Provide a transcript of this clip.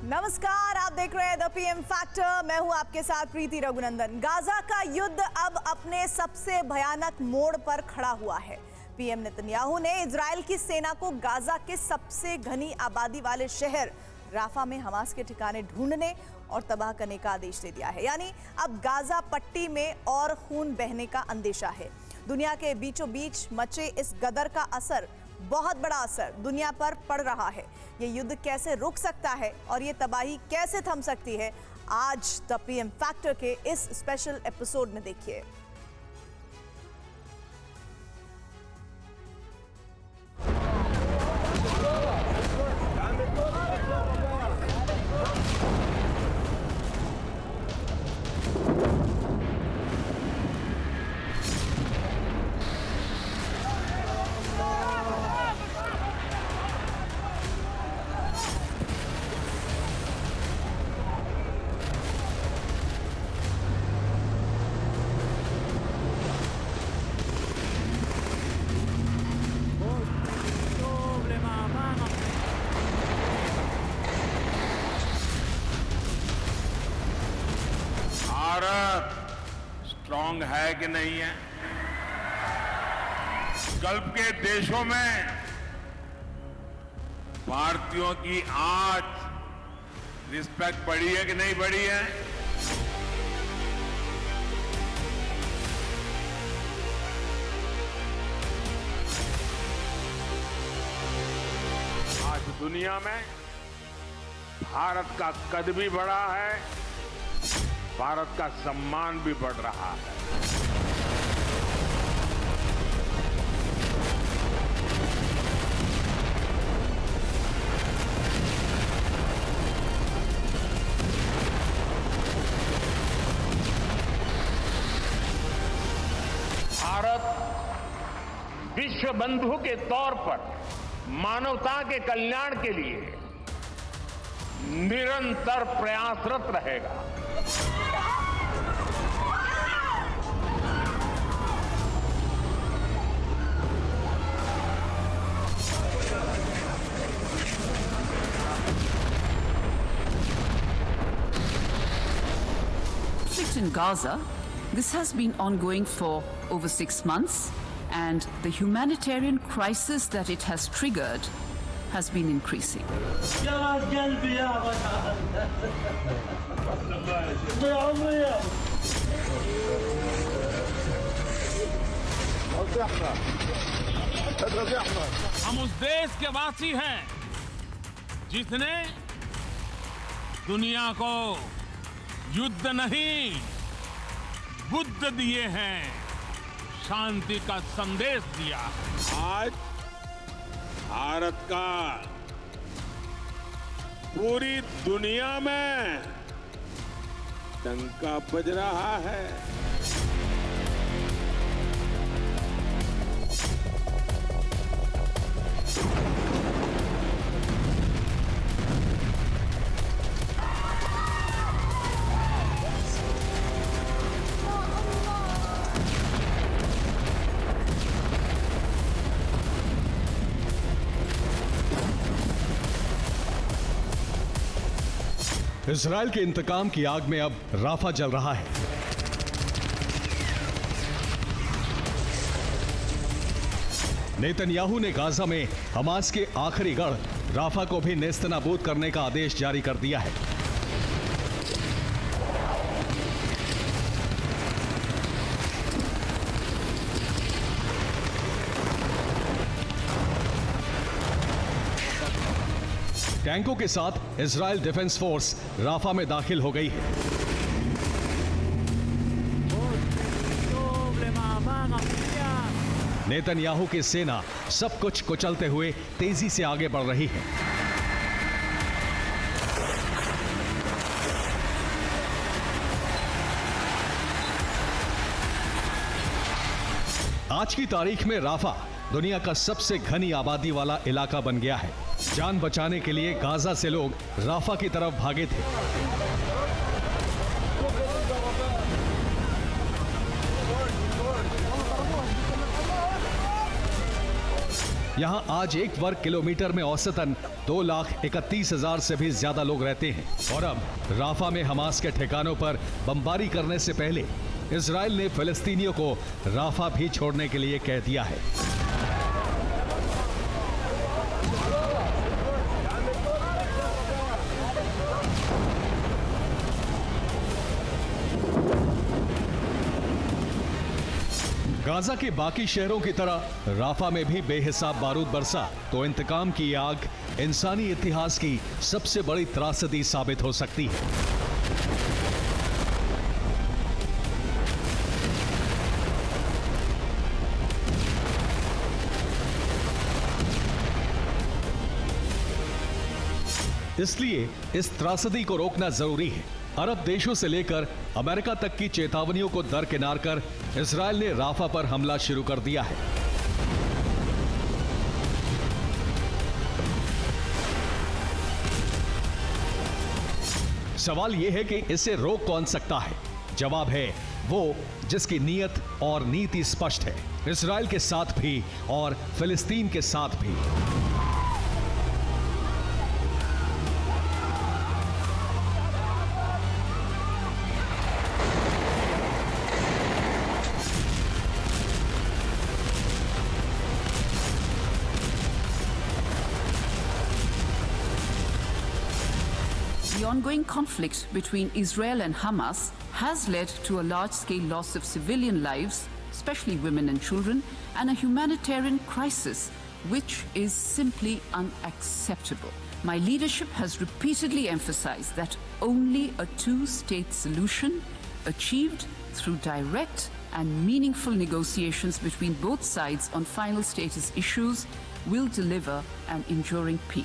नमस्कार, आप देख रहे हैं द पीएम फैक्टर। मैं हूं आपके साथ प्रीति रघुनंदन। गाजा का युद्ध अब अपने सबसे भयानक मोड़ पर खड़ा हुआ है। पीएम नेतन्याहू ने इजराइल की सेना को गाजा के सबसे घनी आबादी वाले शहर राफा में हमास के ठिकाने ढूंढने और तबाह करने का आदेश दे दिया है। यानी अब गाजा पट्टी में और खून बहने का अंदेशा है। दुनिया के बीचों बीच मचे इस गदर का असर, बहुत बड़ा असर दुनिया पर पड़ रहा है। ये युद्ध कैसे रुक सकता है और ये तबाही कैसे थम सकती है, आज द पीएम फैक्टर के इस स्पेशल एपिसोड में देखिए। भारत स्ट्रांग है कि नहीं है? गल्फ के देशों में भारतीयों की आज रिस्पेक्ट बढ़ी है कि नहीं बढ़ी है? आज दुनिया में भारत का कद भी बढ़ा है, भारत का सम्मान भी बढ़ रहा है। भारत विश्व बंधु के तौर पर मानवता के कल्याण के लिए निरंतर प्रयासरत रहेगा। In Gaza, this has been ongoing for over 6 months, and the humanitarian crisis that it has triggered has been increasing. हम उस देश के वासी हैं जिसने दुनिया को युद्ध नहीं, बुद्ध दिए हैं, शांति का संदेश दिया। आज भारत का पूरी दुनिया में डंका बज रहा है। इजराइल के इंतकाम की आग में अब राफा जल रहा है। नेतन्याहू ने गाजा में हमास के आखिरी गढ़ राफा को भी नेस्तनाबूद करने का आदेश जारी कर दिया है। टैंकों के साथ इजराइल डिफेंस फोर्स राफा में दाखिल हो गई है। नेतन्याहू की सेना सब कुछ कुचलते हुए तेजी से आगे बढ़ रही है। आज की तारीख में राफा दुनिया का सबसे घनी आबादी वाला इलाका बन गया है। जान बचाने के लिए गाजा से लोग राफा की तरफ भागे थे। यहाँ आज 1 वर्ग किलोमीटर में औसतन 2,31,000 से भी ज्यादा लोग रहते हैं। और अब राफा में हमास के ठिकानों पर बमबारी करने से पहले इजराइल ने फिलिस्तीनियों को राफा भी छोड़ने के लिए कह दिया है। गाजा के बाकी शहरों की तरह राफा में भी बेहिसाब बारूद बरसा तो इंतकाम की आग इंसानी इतिहास की सबसे बड़ी त्रासदी साबित हो सकती है। इसलिए इस त्रासदी को रोकना जरूरी है। अरब देशों से लेकर अमेरिका तक की चेतावनियों को दरकिनार कर इजराइल ने राफा पर हमला शुरू कर दिया है। सवाल यह है कि इसे रोक कौन सकता है? जवाब है वो जिसकी नीयत और नीति स्पष्ट है, इजराइल के साथ भी और फिलिस्तीन के साथ भी। The ongoing conflict between Israel and Hamas has led to a large-scale loss of civilian lives, especially women and children, and a humanitarian crisis which is simply unacceptable. My leadership has repeatedly emphasized that only a two-state solution achieved through direct and meaningful negotiations between both sides on final status issues will deliver an enduring peace.